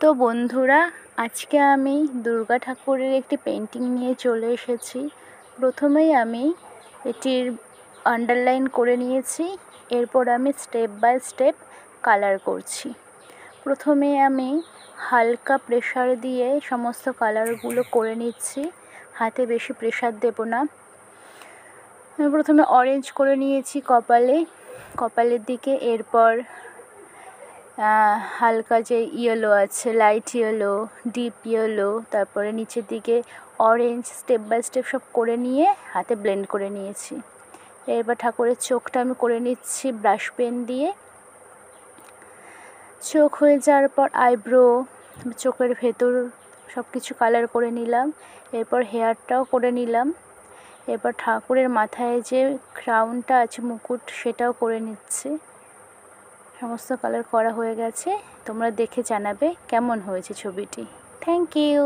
তো বন্ধুরা, আজকে আমি দুর্গা ঠাকুরের একটি পেন্টিং নিয়ে চলে এসেছি। প্রথমেই আমি এটির আন্ডারলাইন করে নিয়েছি, এরপর আমি স্টেপ বাই স্টেপ কালার করছি। প্রথমে আমি হালকা প্রেসার দিয়ে সমস্ত কালারগুলো করে নিচ্ছি, হাতে বেশি প্রেসার দেব না। আমি প্রথমে অরেঞ্জ করে নিয়েছি কপালের দিকে, এরপর হালকা যে ইয়েলো আছে, লাইট ইয়েলো, ডিপ ইয়েলো, তারপরে নিচের দিকে অরেঞ্জ, স্টেপ বাই স্টেপ সব করে নিয়ে হাতে ব্লেন্ড করে নিয়েছি। এরপর ঠাকুরের চোখটা আমি করে নিচ্ছি ব্রাশ পেন দিয়ে। চোখ হয়ে যাওয়ার পর আইব্রো, চোখের ভেতর সব কিছু কালার করে নিলাম। এরপর হেয়ারটাও করে নিলাম। এরপর ঠাকুরের মাথায় যে ক্রাউনটা আছে, মুকুট, সেটাও করে নিচ্ছি। সমস্ত কালার করা হয়ে গেছে। তোমরা দেখে জানাবে কেমন হয়েছে ছবিটি। Thank you.